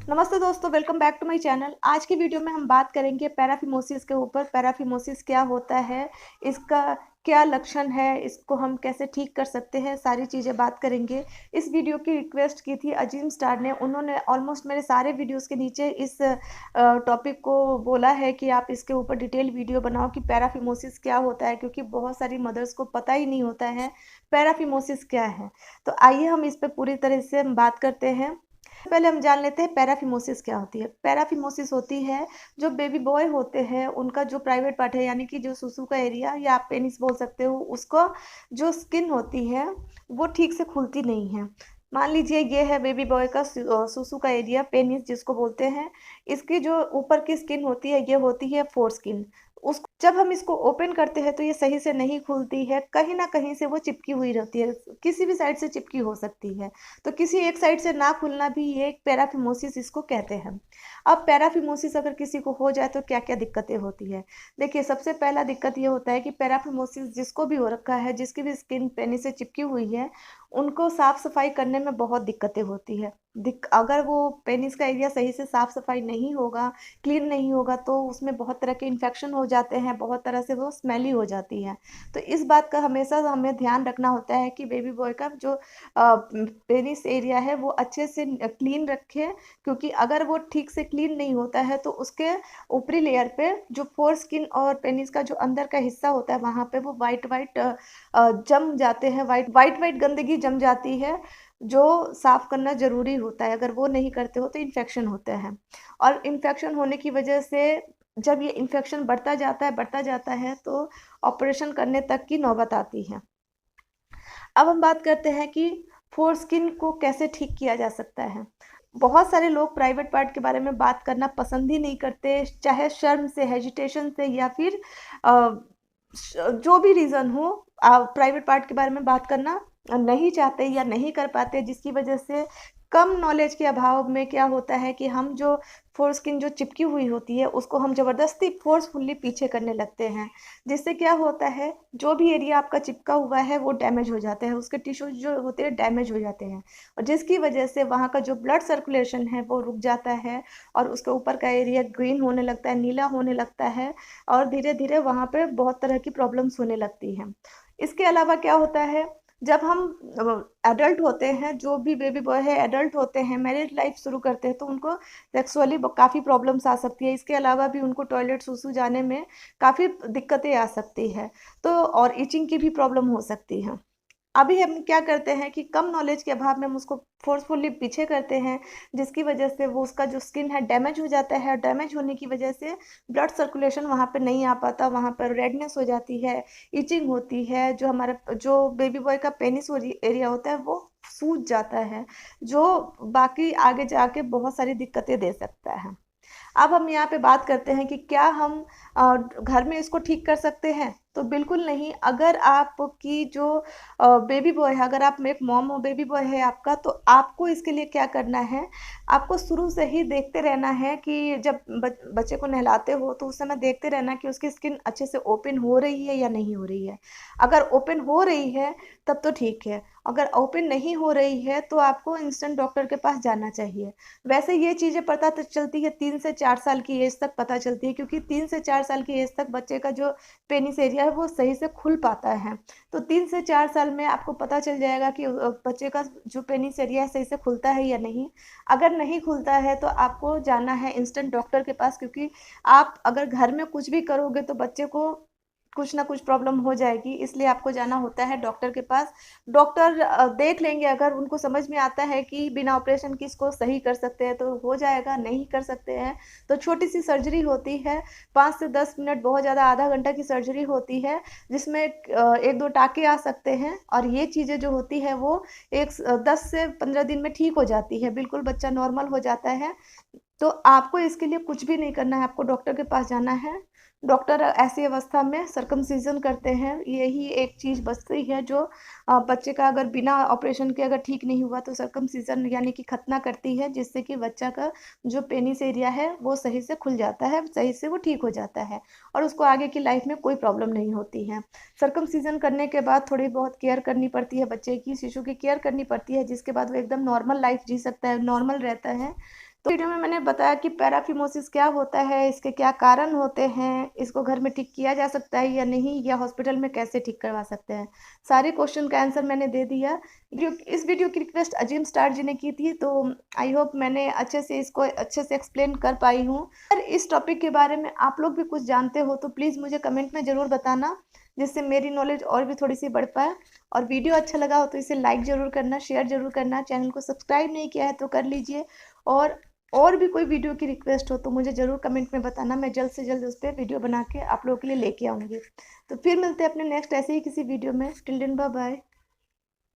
नमस्ते दोस्तों, welcome back to my channel. आज की वीडियो में हम बात करेंगे पैराफिमोसिस के ऊपर। पैराफिमोसिस क्या होता है, इसका क्या लक्षण है, इसको हम कैसे ठीक कर सकते हैं, सारी चीज़ें बात करेंगे। इस वीडियो की रिक्वेस्ट की थी अजीम स्टार ने। उन्होंने ऑलमोस्ट मेरे सारे वीडियोस के नीचे इस टॉपिक को बोला है कि आप इसके ऊपर डिटेल वीडियो बनाओ कि पैराफिमोसिस क्या होता है, क्योंकि बहुत सारी मदर्स को पता ही नहीं होता है पैराफिमोसिस क्या है। तो आइए हम इस पर पूरी तरह से हम बात करते हैं। पहले हम जान लेते हैं पैराफिमोसिस क्या होती है। पैराफिमोसिस होती है जो बेबी बॉय होते हैं उनका जो प्राइवेट पार्ट है, यानी कि जो सुसु का एरिया या आप पेनिस बोल सकते हो, उसको जो स्किन होती है वो ठीक से खुलती नहीं है। मान लीजिए ये है बेबी बॉय का सुसु का एरिया, पेनिस जिसको बोलते हैं। इसकी जो ऊपर की स्किन होती है ये होती है फोर स्किन। उस जब हम इसको ओपन करते हैं तो ये सही से नहीं खुलती है, कहीं ना कहीं से वो चिपकी हुई रहती है, किसी भी साइड से चिपकी हो सकती है। तो किसी एक साइड से ना खुलना भी ये एक पैराफिमोसिस इसको कहते हैं। अब पैराफिमोसिस अगर किसी को हो जाए तो क्या क्या दिक्कतें होती है। देखिए, सबसे पहला दिक्कत ये होता है कि पैराफिमोसिस जिसको भी हो रखा है, जिसकी भी स्किन पेनिस से चिपकी हुई है, उनको साफ सफाई करने में बहुत दिक्कतें होती है। अगर वो पेनिस का एरिया सही से साफ सफाई नहीं होगा, क्लीन नहीं होगा, तो उसमें बहुत तरह के इन्फेक्शन हो जाते हैं, बहुत तरह से वो स्मेली हो जाती है। तो इस बात का हमेशा हमें ध्यान रखना होता है कि बेबी बॉय का जो पेनिस एरिया है वो अच्छे से क्लीन रखें, क्योंकि अगर वो ठीक से क्लीन नहीं होता है तो उसके ऊपरी लेयर पे जो फोर स्किन और पेनिस का जो अंदर का हिस्सा होता है वहाँ पे वो वाइट वाइट जम जाते हैं, वाइट वाइट वाइट गंदगी जम जाती है, जो साफ करना जरूरी होता है। अगर वो नहीं करते हो तो इन्फेक्शन होता है, और इन्फेक्शन होने की वजह से जब ये इन्फेक्शन बढ़ता जाता है तो ऑपरेशन करने तक की नौबत आती है। अब हम बात करते हैं कि फोरस्किन को कैसे ठीक किया जा सकता है। बहुत सारे लोग प्राइवेट पार्ट के बारे में बात करना पसंद ही नहीं करते, चाहे शर्म से, हेजिटेशन से, या फिर जो भी रीज़न हो, प्राइवेट पार्ट के बारे में बात करना नहीं चाहते या नहीं कर पाते, जिसकी वजह से कम नॉलेज के अभाव में क्या होता है कि हम जो फोरस्किन जो चिपकी हुई होती है उसको हम ज़बरदस्ती फोर्सफुल्ली पीछे करने लगते हैं, जिससे क्या होता है जो भी एरिया आपका चिपका हुआ है वो डैमेज हो जाता है, उसके टिश्यूज जो होते हैं डैमेज हो जाते हैं, और जिसकी वजह से वहाँ का जो ब्लड सर्कुलेशन है वो रुक जाता है, और उसके ऊपर का एरिया ग्रीन होने लगता है, नीला होने लगता है, और धीरे धीरे वहाँ पे बहुत तरह की प्रॉब्लम्स होने लगती हैं। इसके अलावा क्या होता है, जब हम एडल्ट होते हैं, जो भी बेबी बॉय है एडल्ट होते हैं, मैरिड लाइफ शुरू करते हैं, तो उनको सेक्सुअली काफ़ी प्रॉब्लम्स आ सकती है। इसके अलावा भी उनको टॉयलेट सुसु जाने में काफ़ी दिक्कतें आ सकती है, तो और इचिंग की भी प्रॉब्लम हो सकती है। अभी हम क्या करते हैं कि कम नॉलेज के अभाव में हम उसको फोर्सफुली पीछे करते हैं, जिसकी वजह से वो उसका जो स्किन है डैमेज हो जाता है। डैमेज होने की वजह से ब्लड सर्कुलेशन वहाँ पे नहीं आ पाता, वहाँ पर रेडनेस हो जाती है, इचिंग होती है, जो हमारा जो बेबी बॉय का पेनिस एरिया होता है वो सूज जाता है, जो बाकी आगे जाके बहुत सारी दिक्कतें दे सकता है। अब हम यहाँ पे बात करते हैं कि क्या हम घर में इसको ठीक कर सकते हैं, तो बिल्कुल नहीं। अगर आपकी जो बेबी बॉय है, अगर आप में एक मॉम और बेबी बॉय है आपका, तो आपको इसके लिए क्या करना है, आपको शुरू से ही देखते रहना है कि जब बच्चे को नहलाते हो तो उस समय देखते रहना कि उसकी स्किन अच्छे से ओपन हो रही है या नहीं हो रही है। अगर ओपन हो रही है तब तो ठीक है, अगर ओपन नहीं हो रही है तो आपको इंस्टेंट डॉक्टर के पास जाना चाहिए। वैसे ये चीज़ें पता तो चलती है 3 से 4 साल की एज तक पता चलती है, क्योंकि 3 से 4 साल की एज तक बच्चे का जो पेनिस एरिया है वो सही से खुल पाता है। तो 3 से 4 साल में आपको पता चल जाएगा कि बच्चे का जो पेनिस एरिया है सही से खुलता है या नहीं। अगर नहीं खुलता है तो आपको जाना है इंस्टेंट डॉक्टर के पास, क्योंकि आप अगर घर में कुछ भी करोगे तो बच्चे को कुछ ना कुछ प्रॉब्लम हो जाएगी, इसलिए आपको जाना होता है डॉक्टर के पास। डॉक्टर देख लेंगे, अगर उनको समझ में आता है कि बिना ऑपरेशन की इसको सही कर सकते हैं तो हो जाएगा, नहीं कर सकते हैं तो छोटी सी सर्जरी होती है, 5 से 10 मिनट, बहुत ज़्यादा आधा घंटा की सर्जरी होती है, जिसमें 1-2 टाँके आ सकते हैं, और ये चीज़ें जो होती है वो 10 से 15 दिन में ठीक हो जाती है, बिल्कुल बच्चा नॉर्मल हो जाता है। तो आपको इसके लिए कुछ भी नहीं करना है, आपको डॉक्टर के पास जाना है। डॉक्टर ऐसी अवस्था में सर्कमसिजन करते हैं, यही एक चीज़ बचती है जो बच्चे का अगर बिना ऑपरेशन के अगर ठीक नहीं हुआ तो सर्कमसिजन यानी कि खतना करती है, जिससे कि बच्चा का जो पेनिस एरिया है वो सही से खुल जाता है, सही से वो ठीक हो जाता है, और उसको आगे की लाइफ में कोई प्रॉब्लम नहीं होती है। सर्कमसिजन करने के बाद थोड़ी बहुत केयर करनी पड़ती है, बच्चे की, शिशु की केयर करनी पड़ती है, जिसके बाद वो एकदम नॉर्मल लाइफ जी सकता है, नॉर्मल रहता है। तो वीडियो में मैंने बताया कि पैराफिमोसिस क्या होता है, इसके क्या कारण होते हैं, इसको घर में ठीक किया जा सकता है या नहीं, या हॉस्पिटल में कैसे ठीक करवा सकते हैं। सारे क्वेश्चन का आंसर मैंने दे दिया। इस वीडियो की रिक्वेस्ट अजीम स्टार जी ने की थी, तो आई होप मैंने इसको अच्छे से एक्सप्लेन कर पाई हूँ। अगर इस टॉपिक के बारे में आप लोग भी कुछ जानते हो तो प्लीज़ मुझे कमेंट में ज़रूर बताना, जिससे मेरी नॉलेज और भी थोड़ी सी बढ़ पाए। और वीडियो अच्छा लगा हो तो इसे लाइक ज़रूर करना, शेयर ज़रूर करना, चैनल को सब्सक्राइब नहीं किया है तो कर लीजिए। और भी कोई वीडियो की रिक्वेस्ट हो तो मुझे ज़रूर कमेंट में बताना, मैं जल्द से जल्द उस पर वीडियो बना के आप लोगों के लिए लेके आऊँगी। तो फिर मिलते हैं अपने नेक्स्ट ऐसे ही किसी वीडियो में। Till then bye bye.